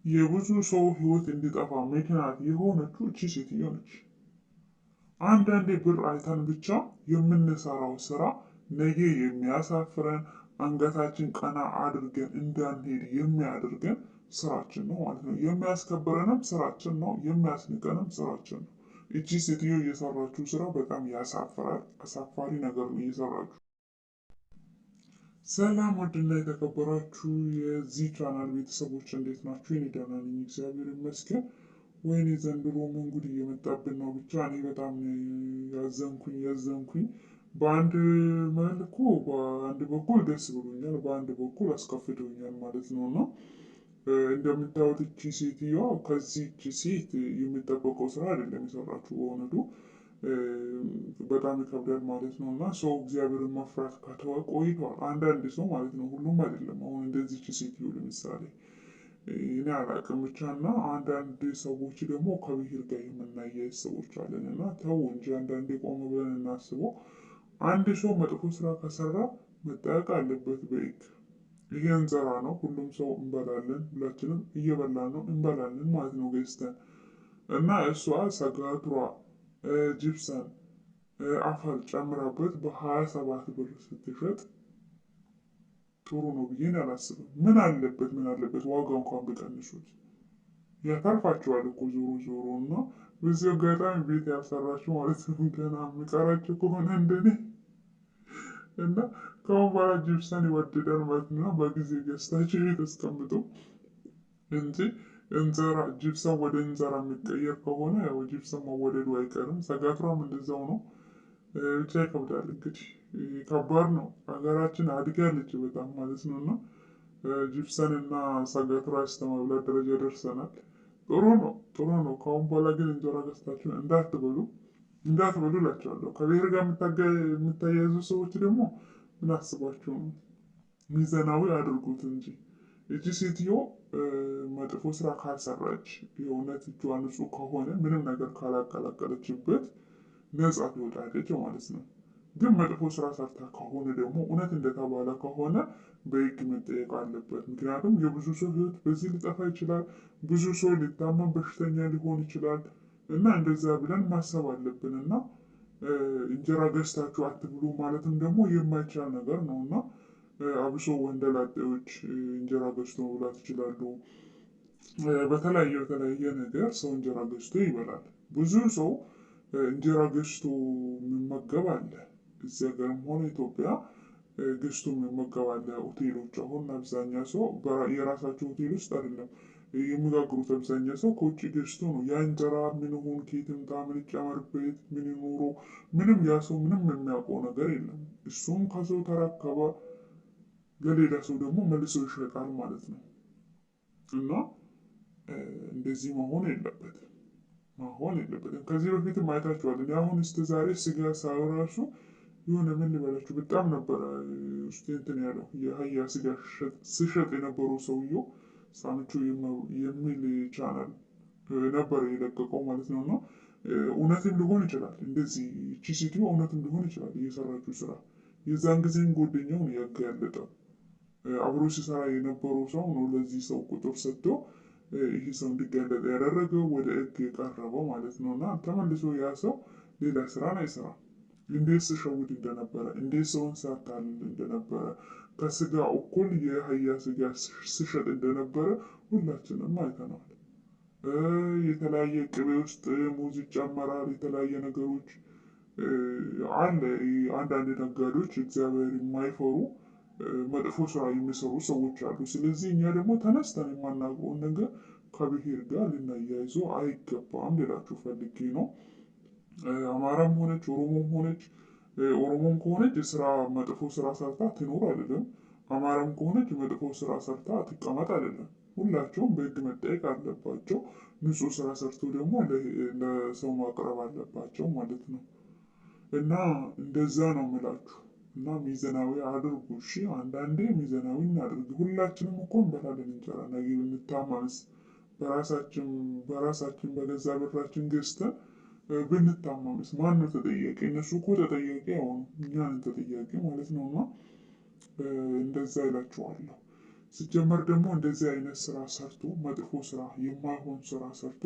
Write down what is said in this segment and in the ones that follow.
የብዙ ሰው ህይወት እንዲጠፋ ምክንያት የሆነችው እቺ ሴትዮ ነች። አንዳንዴ ብር አይተን ብቻ የምንሰራው ስራ ነገ የሚያሳፍረን አንገታችን ቀና አድርገን እንዳንሄድ የሚያደርገን ስራችን ነው ማለት ነው። የሚያስከብረንም ስራችን ነው፣ የሚያስንቀንም ስራችን ነው። እቺ ሴትዮ እየሰራችው ስራ በጣም ያሳፍራል። አሳፋሪ ነገር ነው እየሰራችሁ። ሰላም ውድና የተከበራችሁ የዚህ ቻናል ቤተሰቦች እንዴት ናችሁ? እኔ ደህና ነኝ፣ እግዚአብሔር ይመስገን። ወይኔ ዘንድሮ ምን ጉድ እየመጣብን ነው! ብቻ እኔ በጣም ያዘንኩኝ በአንድ መልኩ በአንድ በኩል ደስ ብሎኛል፣ በአንድ በኩል አስከፍቶኛል ማለት ነው። እና እንደምታዩት እቺ ሴትዮዋ ከዚህች ሴት የሚጠበቀው ስራ አይደለም የሰራችው በእውነቱ በጣም ይከብዳል ማለት ነው። እና ሰው እግዚአብሔርን መፍራት ከተወ ቆይቷል። አንዳንድ ሰው ማለት ነው፣ ሁሉም አይደለም። አሁን እንደዚች ሴትዮ ለምሳሌ እኔ አላቅም ብቻ እና አንዳንድ ሰዎች ደግሞ ከብሔር ጋር የምናያይ ሰዎች አለን እና ተው እንጂ አንዳንዴ ቆም ብለን እናስበው። አንድ ሰው መጥፎ ስራ ከሰራ መጠየቅ አለበት በሕግ። ይሄ እንጀራ ነው፣ ሁሉም ሰው እንበላለን፣ ሁላችንም እየበላን ነው እንበላለን ማለት ነው ገዝተን እና እሷ ሰጋቱራ ጅብሰን አፈር ጨምራበት በ27 ብር ስትሸጥ ጥሩ ነው ብዬ አላስብም። ምን አለበት ዋጋ እንኳን ቢቀንሱት ያተርፋቸዋል እኮ ዞሮ ዞሮ። እና በዚህ አጋጣሚ ቤት ያልሰራችሁ ማለት ነው ገና የሚቀራችሁ ከሆነ እንደኔ እና ከአሁን በኋላ ጅብሰን ይወደዳል ማለት ነው። በጊዜ ገዝታችሁ ቤት አስቀምጡ እንጂ እንጀራ ጅብሰን ወደ እንጀራ የሚቀየር ከሆነ ያው ጅብሰን መወደዱ አይቀርም። ሰጋቱራም እንደዛው ነው። ብቻ ይከብዳል እንግዲህ ከባድ ነው። ሀገራችን አድጋለች በጣም ማለት ነው። እና ጅብሰን እና ሰጋቱራ እስከመብላት ደረጃ ደርሰናል። ጥሩ ነው። ከአሁን በኋላ ግን እንጀራ ገዝታችሁ እንዳትበሉ እላቸዋለሁ። ከብሔር ጋር የምታያይዙ ሰዎች ደግሞ ምን አስባችሁ ነው? ሚዛናዊ አድርጉት እንጂ እቺ ሴትዮ መጥፎ ስራ ካልሰራች የእውነት እጇ ንጹህ ከሆነ ምንም ነገር ካላቀላቀለችበት ነጻ ትወጣለች ማለት ነው። ግን መጥፎ ስራ ሰርታ ከሆነ ደግሞ እውነት እንደተባለ ከሆነ በሕግ መጠየቅ አለበት። ምክንያቱም የብዙ ሰው ህይወት በዚህ ሊጠፋ ይችላል። ብዙ ሰው ሊታመም በሽተኛ ሊሆን ይችላል። እና እንደዛ ብለን ማሰብ አለብን። እና እንጀራ ገዝታችሁ አትብሉ ማለትም ደግሞ የማይቻል ነገር ነው። እና አብሶ ወንደላጤዎች እንጀራ ገዝቶ መብላት ይችላሉ። በተለያየ ነገር ሰው እንጀራ ገዝቶ ይበላል። ብዙ ሰው እንጀራ ገዝቶ የሚመገብ አለ። እዚህ ሀገርም ሆነ ኢትዮጵያ ገዝቶ የሚመገብ አለ። ሆቴሎች አሁን አብዛኛው ሰው የራሳቸው ሆቴል ውስጥ አይደለም የሚጋግሩት። አብዛኛው ሰው ከውጭ ገዝቶ ነው። ያ እንጀራ ምን ሆን ከየት ይምጣ ምን ይጨመርበት ምን ይኑሮ ምንም ያ ሰው ምንም የሚያውቀው ነገር የለም። እሱም ከሰው ተረከበ ለሌላ ሰው ደግሞ መልሶ ይሸጣል ማለት ነው። እና እንደዚህ መሆን የለበትም። ከዚህ በፊትም አይታችኋል። እኔ አሁን እስከ ዛሬ ስጋ ሳወራሱ የሆነ ምን ልበላችሁ በጣም ነበረ ውስጤ እንትን ያለው የአህያ ስጋ ሲሸጥ የነበረው ሰውየው ሳምቹ የሚል ቻናል ነበር የለቀቀው ማለት ነው። እና እውነትም ሊሆን ይችላል እንደዚህ እቺ ሴትዮ እውነትም ሊሆን ይችላል እየሰራችው ስራ። የዛን ጊዜም ጓደኛው ነው ያጋለጠው። አብሮ ሲሰራ የነበረው ሰው ነው ለዚህ ሰው ቁጥር ሰጥቶ ይህ ሰው እንዲጋለጥ ያደረገው ወደ ሕግ የቀረበው ማለት ነው። እና ተመልሶ ያ ሰው ሌላ ስራን አይሰራም። እንዴት ሲሸውድ እንደነበረ፣ እንዴት ሰውን ሲያታልል እንደነበረ፣ ከስጋ እኩል የአህያ ስጋ ሲሸጥ እንደነበረ ሁላችንም አይተናል። የተለያየ ቅቤ ውስጥ ሙዝ ይጨመራል፣ የተለያየ ነገሮች አለ። አንዳንድ ነጋዴዎች እግዚአብሔር የማይፈሩ መጥፎ ስራ የሚሰሩ ሰዎች አሉ። ስለዚህ እኛ ደግሞ ተነስተን የማናውቀውን ነገር ከብሔር ጋር ልናያይዘው አይገባም ልላችሁ ፈልጌ ነው። አማራም ሆነች ኦሮሞም ከሆነች ስራ መጥፎ ስራ ሰርታ ትኖር አይደለም። አማራም ከሆነች መጥፎ ስራ ሰርታ ትቀመጥ አይደለም። ሁላቸውም በሕግ መጠየቅ አለባቸው። ንጹህ ስራ ሰርቶ ደግሞ ለሰው ማቅረብ አለባቸው ማለት ነው። እና እንደዛ ነው የምላችሁ። እና ሚዛናዊ አድርጉ እሺ። አንዳንዴ ሚዛናዊ እናድርግ። ሁላችንም እኮ እንበላለን እንጀራ። ነገ ብንታመምስ በራሳችን በገዛ ብራችን ገዝተን ብንታመምስ ማን ነው ተጠያቂ? እነሱ እኮ ተጠያቂ አይሆኑም፣ እኛ ነን ተጠያቂ ማለት ነው። እና እንደዛ ይላችኋለሁ። ሲጀመር ደግሞ እንደዚህ አይነት ስራ ሰርቶ መጥፎ ስራ የማይሆን ስራ ሰርቶ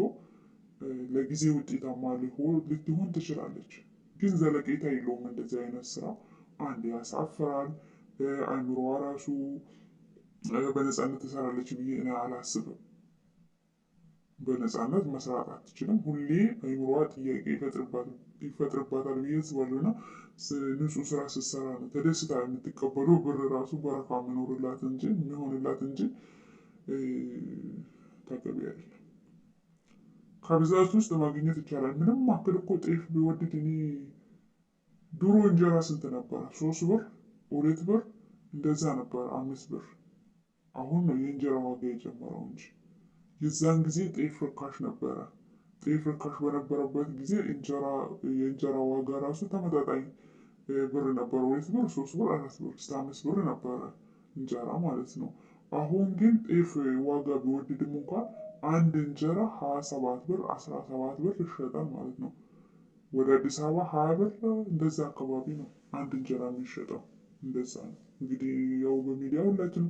ለጊዜ ውጤታማ ልትሆን ትችላለች፣ ግን ዘለቄታ የለውም። እንደዚህ አይነት ስራ አንድ ያሳፍራል። አእምሮዋ ራሱ በነፃነት ትሰራለች ብዬ እኔ አላስብም። በነፃነት መስራት አትችልም። ሁሌ አእምሮዋ ጥያቄ ይፈጥርባታል ብዬ አስባለሁ። እና ንጹህ ስራ ስትሰራ ነው ተደስታ የምትቀበለው። ብር ራሱ በረካ የሚኖርላት እንጂ የሚሆንላት እንጂ ተገቢ አይደለም። ከብዛት ውስጥ ማግኘት ይቻላል። ምንም አክል እኮ ጤፍ ቢወድድ እኔ ድሮ እንጀራ ስንት ነበረ? 3 ብር 2 ብር እንደዛ ነበረ፣ 5 ብር። አሁን ነው የእንጀራ ዋጋ የጨመረው እንጂ የዛን ጊዜ ጤፍ ርካሽ ነበረ። ጤፍ ርካሽ በነበረበት ጊዜ የእንጀራ ዋጋ ራሱ ተመጣጣኝ ብር ነበረ። 2 ብር 3 ብር 4 ብር እስከ 5 ብር ነበረ እንጀራ ማለት ነው። አሁን ግን ጤፍ ዋጋ ቢወድድም እንኳን አንድ እንጀራ 27 ብር 17 ብር ይሸጣል ማለት ነው። ወደ አዲስ አበባ 20 ብር እንደዛ አካባቢ ነው አንድ እንጀራ የሚሸጠው። እንደዛ ነው እንግዲህ ያው በሚዲያ ሁላችንም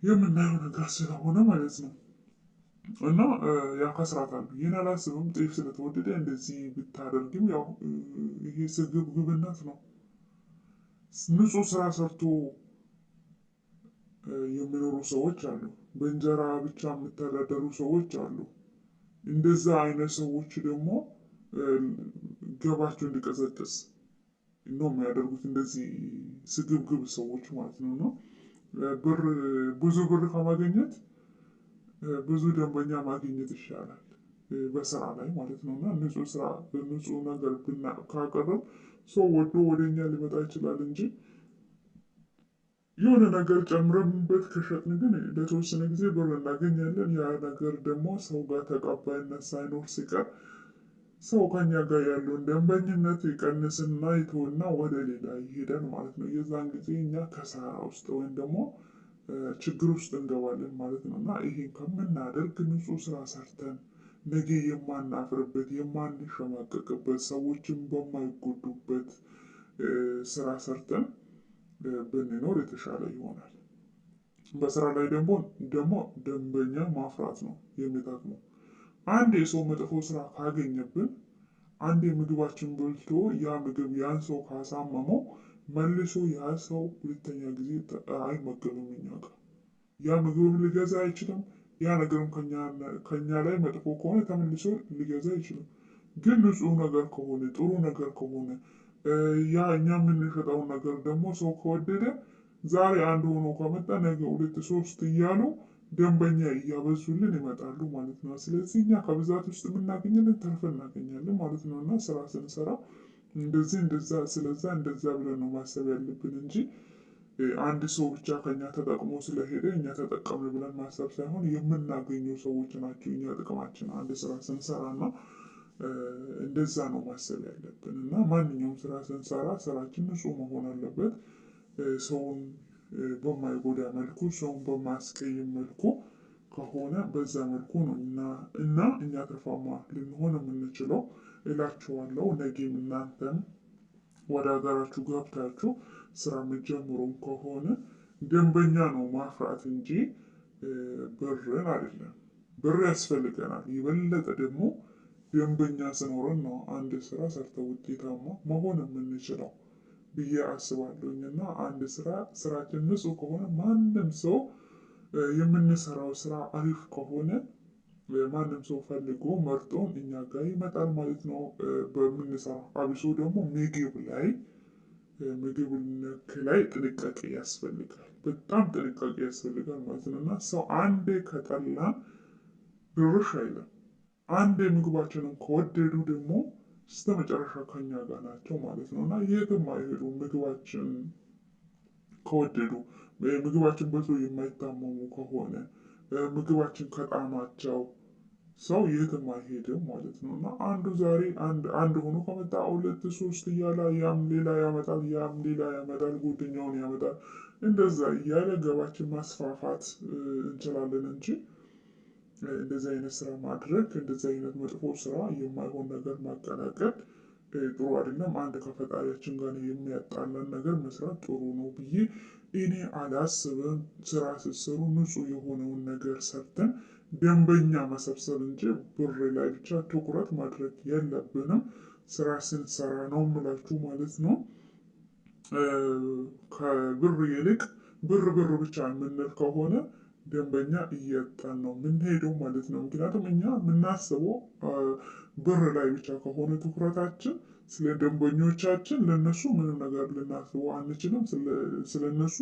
የምናየው ነገር ስለሆነ ማለት ነው። እና ያከስራታል ብዬ አላስብም። ጤፍ ስለተወደደ እንደዚህ ብታደርግም ያው ይሄ ስግብግብነት ነው። ንጹህ ስራ ሰርቶ የሚኖሩ ሰዎች አሉ። በእንጀራ ብቻ የሚተዳደሩ ሰዎች አሉ። እንደዛ አይነት ሰዎች ደግሞ ገባቸው እንዲቀዘቅዝ ነው የሚያደርጉት። እንደዚህ ስግብግብ ሰዎች ማለት ነው። እና ብዙ ብር ከማግኘት ብዙ ደንበኛ ማግኘት ይሻላል በስራ ላይ ማለት ነው። እና ንጹህ ነገር ካቀረብ ሰው ወዶ ወደኛ ሊመጣ ይችላል እንጂ የሆነ ነገር ጨምረንበት ከሸጥን ግን ለተወሰነ ጊዜ ብር እናገኛለን። ያ ነገር ደግሞ ሰው ጋር ተቀባይነት ሳይኖር ሲቀር ሰው ከኛ ጋር ያለውን ደንበኝነት ይቀንስና ይተውና ወደ ሌላ ይሄዳል ማለት ነው። የዛን ጊዜ እኛ ከሳራ ውስጥ ወይም ደግሞ ችግር ውስጥ እንገባለን ማለት ነው። እና ይሄን ከምናደርግ ንጹህ ስራ ሰርተን ነገ የማናፍርበት የማንሸማቀቅበት ሰዎችን በማይጎዱበት ስራ ሰርተን ብንኖር የተሻለ ይሆናል። በስራ ላይ ደግሞ ደንበኛ ማፍራት ነው የሚጠቅመው። አንድ የሰው መጥፎ ስራ ካገኘብን አንድ ምግባችን በልቶ ያ ምግብ ያን ሰው ካሳመመው መልሶ ያ ሰው ሁለተኛ ጊዜ አይመገብም እኛ ጋር። ያ ምግብም ሊገዛ አይችልም። ያ ነገርም ከኛ ላይ መጥፎ ከሆነ ተመልሶ ሊገዛ አይችልም። ግን ንጹህ ነገር ከሆነ ጥሩ ነገር ከሆነ ያ እኛ የምንሸጠውን ነገር ደግሞ ሰው ከወደደ ዛሬ አንድ ሆኖ ከመጣ ነገ 2 3 እያሉ ደንበኛ እያበዙልን ይመጣሉ ማለት ነው። ስለዚህ እኛ ከብዛት ውስጥ የምናገኘልን ትርፍ እናገኛለን ማለት ነው። እና ስራ ስንሰራ እንደዛ ብለን ነው ማሰብ ያለብን እንጂ አንድ ሰው ብቻ ከኛ ተጠቅሞ ስለሄደ እኛ ተጠቀምን ብለን ማሰብ ሳይሆን የምናገኘው ሰዎች ናቸው እኛ ጥቅማችን አንድ ስራ ስንሰራና እንደዛ ነው ማሰብ ያለብን። እና ማንኛውም ስራ ስንሰራ ስራችን ንጹህ መሆን አለበት። ሰውን በማይጎዳ መልኩ ሰውን በማያስቀይም መልኩ ከሆነ በዛ መልኩ ነው እና እኛ ትርፋማ ልንሆን የምንችለው እላችኋለሁ። ነገም እናንተም ወደ ሀገራችሁ ገብታችሁ ስራ የምትጀምሩም ከሆነ ደንበኛ ነው ማፍራት እንጂ ብርን አይደለም። ብር ያስፈልገናል። የበለጠ ደግሞ ደንበኛ ስኖረን ነው አንድ ስራ ሰርተው ውጤታማ መሆን የምንችለው ብዬ አስባለሁኝ። እና አንድ ስራችን ንጹህ ከሆነ ማንም ሰው የምንሰራው ስራ አሪፍ ከሆነ ማንም ሰው ፈልጎ መርጦን እኛ ጋር ይመጣል ማለት ነው። በምንሰራው አብሶ ደግሞ ምግብ ነክ ላይ ጥንቃቄ ያስፈልጋል። በጣም ጥንቃቄ ያስፈልጋል ማለት ነው። እና ሰው አንዴ ከጠላን ድርሽ አይልም። አንዴ ምግባችንን ከወደዱ ደግሞ እስከመጨረሻ ከኛ ጋር ናቸው ማለት ነው። እና የትም አይሄዱም። ምግባችን ከወደዱ ምግባችን በልቶ የማይታመሙ ከሆነ ምግባችን ከጣማቸው ሰው የትም አይሄድም ማለት ነው። እና አንዱ ዛሬ አንድ ሆኖ ከመጣ 2 3 እያለ ያም ሌላ ያመጣል፣ ያም ሌላ ያመጣል፣ ጓደኛውን ያመጣል። እንደዛ እያለ ገባችን ማስፋፋት እንችላለን እንጂ እንደዚህ አይነት ስራ ማድረግ እንደዚህ አይነት መጥፎ ስራ የማይሆን ነገር ማቀላቀል ጥሩ አይደለም። አንድ ከፈጣሪያችን ጋር የሚያጣላን ነገር መስራት ጥሩ ነው ብዬ እኔ አላስብም። ስራ ስትሰሩ ንጹህ የሆነውን ነገር ሰርተን ደንበኛ መሰብሰብ እንጂ ብር ላይ ብቻ ትኩረት ማድረግ የለብንም። ስራ ስንሰራ ነው የምላችሁ ማለት ነው። ከብር ይልቅ ብር ብቻ የምንል ከሆነ ደንበኛ እያጣን ነው የምንሄደው ማለት ነው። ምክንያቱም እኛ የምናስበው ብር ላይ ብቻ ከሆነ ትኩረታችን ስለ ደንበኞቻችን ለነሱ ምንም ነገር ልናስበው አንችልም። ስለነሱ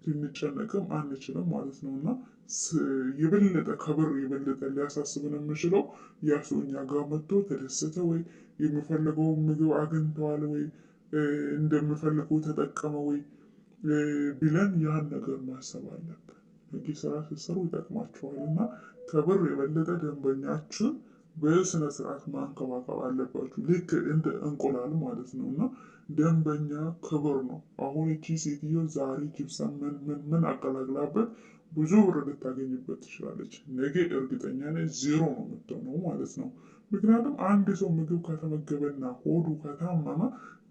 ልንጨነቅም አንችልም ማለት ነው። እና የበለጠ ከብር የበለጠ ሊያሳስብን የሚችለው ያ ሰው እኛ ጋር መጥቶ ተደሰተ ወይ፣ የሚፈልገውን ምግብ አግኝተዋል ወይ፣ እንደሚፈልገው ተጠቀመ ወይ ብለን ያን ነገር ማሰብ አለብን። እንግዲህ ስራ ስትሰሩ ይጠቅማችኋል እና ከብር የበለጠ ደንበኛችን በስነ ስርዓት ማንከባከብ አለባችሁ። ልክ እንደ እንቁላል ማለት ነው። እና ደንበኛ ክብር ነው። አሁን እቺ ሴትዮ ዛሬ ጅብሰን ምን አቀላቅላበት ብዙ ብር ልታገኝበት ትችላለች። ነገ እርግጠኛ ነኝ ዜሮ ነው የምትሆነው ማለት ነው። ምክንያቱም አንድ ሰው ምግብ ከተመገበና ሆዱ ከታመመ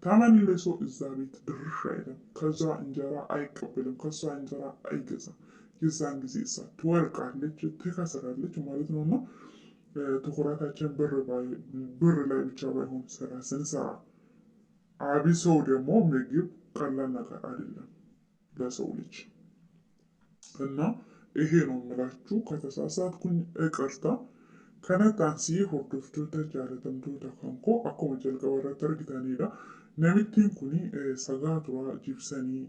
ተመልሶ እዛ ቤት ድርሽ አይልም። ከዛ እንጀራ አይቀበልም፣ ከሷ እንጀራ አይገዛም። የዛን ጊዜ እሷ ትወርቃለች፣ ትከስራለች ማለት ነው። እና ትኩረታችን ብር ላይ ብቻ ባይሆን ስራ ስንሰራ፣ አብሰው ደግሞ ምግብ ቀላል ነገር አይደለም ለሰው ልጅ። እና ይሄ ነው የምላችሁ። ከተሳሳትኩኝ ይቅርታ። Kanatti hordoftoota jaalatamtoota kan koo akkuma jalqaba irratti argitanidha. Namittiin kun sagaa turaa jibsanii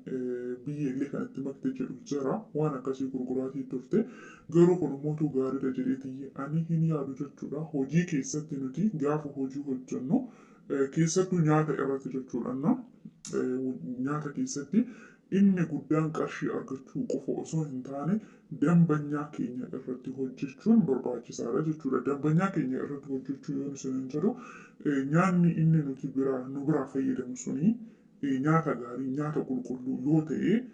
biyyee kanatti makte jedhu jira. Waan akkasii gurguraatii turte. Garuu kun immoo gaariidha jedheetii ani hin yaadu jechuudha. Hojii keessatti nuti gaafa hojii hojjennu keessattuu nyaata irratti jechuudha. Nyaata keessatti inni guddaan qarshii argachuu qofa osoo hin taane dambanyaa keenya irratti hojjechuun barbaachisaadha jechuudha. Dambanyaa keenya irratti hojjechuu yoo isin hin jedhu nyaanni inni nuti nu biraa fayyadamu suni nyaata gaarii, nyaata qulqulluu yoo ta'e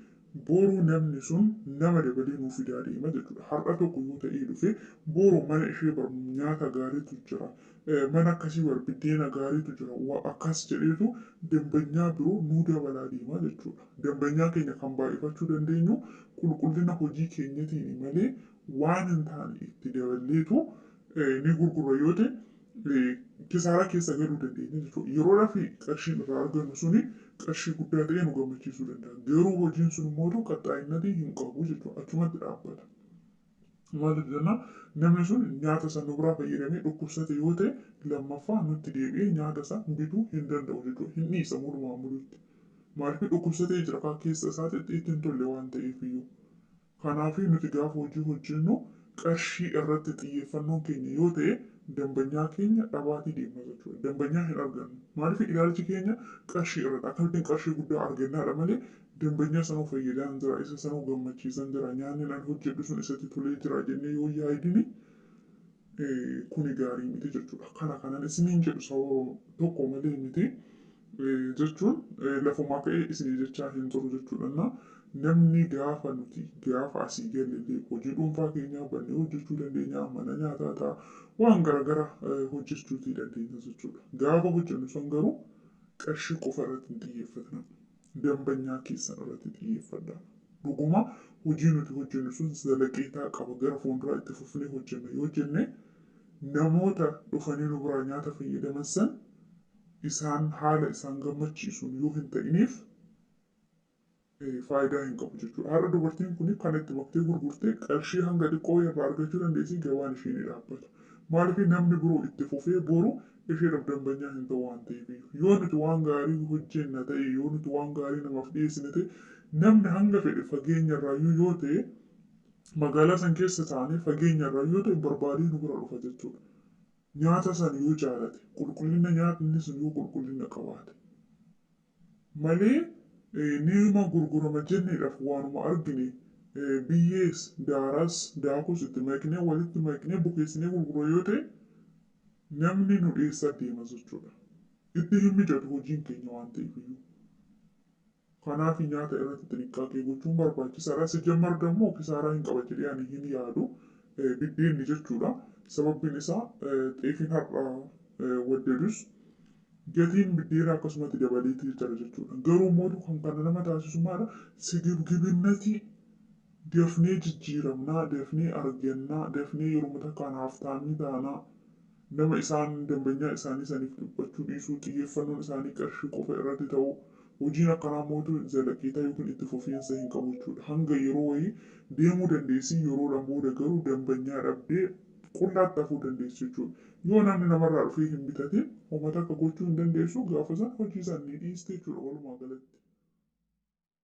boru namni sun nama dabalee nuuf fidaa deema jechuudha. Har'a tokko yoo ta'ee dhufe boru mana ishee nyaata gaariitu jira. Mana akkasii biddeena gaariitu jira. Akkas jedheetu dambanyaa biroo nuu dabalaa deema jechuudha. Dambanyaa keenya kan baay'ifachuu dandeenyu qulqullina hojii keenyatiin malee waan hin taane itti daballeetu ni gurgurra yoo ta'e kisaaraa keessa galuu dandeenya jechuudha. Yeroodhaa fi qarshiin irraa argannu suni qarshii guddaa ta'e nu gammachiisuu danda'a. Garuu hojiin sun immoo qaxxaayinnatii hin qabu jechuudha. Achumatti dhaabbata. Maaliif jennaan namni sun nyaata san nu biraa fayyadamee dhukkubsate yoo ta'e lammaffaa nutti deebi'ee nyaata san bituu hin danda'u jechuudha. Hin dhiisa mulumaan mulutti. Maaliif dhukkubsatee jira kan keessa isaatti ittiin tolle waan ta'eef iyyuu. Kanaaf nuti gaafa hojii hojjennu qarshii irratti xiyyeeffannoon keenya yoo ta'e dambanyaa keenya dhabaatii deemna jechuudha. Dambanyaa hin argannu. Maaliif ilaalchi keenya qarshii irratti akkamittiin qarshii guddaa argannaadha malee dambanyaa sanuu fayyadaan jira, isa sanuu gammachiisan jira, nyaanni nan hojjedhu sun isatti tolee jira jennee yoo yaadini kuni gaarii miti jechuudha. Kanan isiniin jedhu sababa tokko malee miti jechuun lafumaa ka'ee isinii jechaa hin turu jechuudha. Namni gaafa nuti gaafa asii galle hojii dhuunfaa keenyaa bannee hojjechuu dandeenya, mana nyaataa ta'a, waan garaagara hojjechuutii dandeenya jechuudha. Gaafa hojjennu sun garuu qarshii qofa irratti hin xiyyeeffatna. Dambanyaa keessan irratti xiyyeeffadha. Dhuguma hojii nuti hojjennu sun zalaqiitaa qaba. Gara fuulduraa itti fufnee hojjenna yoo jenne namoota dhufanii nu biraa nyaata fayyadaman san isaan haala isaan gammachiisuun yoo hin ta'iniif faayidaa hin qabu jechuudha. Har'a dubartiin kun kan itti maktee gurgurtee qarshii hanga xiqqoo irraa argachuu dandeessi, gabaan ishee ni dhaabbata. Maaliif namni biroo itti fufee boru isheedhaaf dambanyaa hin ta'u waan ta'eef. Yoo nuti waan gaarii hojjenna ta'e, yoo nuti waan gaarii namaaf dhiyeessine ta'e, namni hanga fedhe fageenyarraa yoo ta'e magaalaa san keessa taa'anii fageenyarraa yoo ta'e barbaadee nu bira dhufa jechuudha. Nyaata san yoo jaalate, qulqullina nyaatni sun yoo qulqullina qabaate malee nima gurgurama jenneedhaaf waanuma argine biyyees daaraas daakus itti maknee walitti maknee bukeessinee gurgura yoo ta'e namni nu dhiyeessaa deema jechuudha. Itti hin mijatu hojiin keenya waan ta'eef iyyuu. Kanaaf nyaata irratti xinqaaqee gochuun barbaachisaadha. Sijammar dammoo kisaaraa hin qaba jedhee ani hin yaadu. Biddeenni jechuudha. Sababbiin isaa xeefiin har'a waddadus gatiin biddeena akkasumatti dabaleetii jira jechuudha. Garuu immoo kan kana nama taasisu maadha? Sigibgibinnati dafnee jijjiiramnaa, dafnee argannaa, dafnee yeroo takkaan haaftaamii taanaa nama isaan dambanyaa isaanii saniif dubbachuu dhiisuu, xiyyeeffannoon isaanii qarshii qofa irratti ta'uu, hojiin akkanaa mootu zalaqiitaa yookiin itti fufiinsa hin qabu jechuudha. Hanga yeroo wayii deemuu dandeessi, yeroodhaan booda garuu dambanyaa dhabdee qullaatti hafuu dandeessu jechuudha. Yoo namni namarraa dhufee hin bitatin uummata akka gochuu hin dandeessu gaafa sana hojii isaanii dhiiste jechuudha walumaa galatti.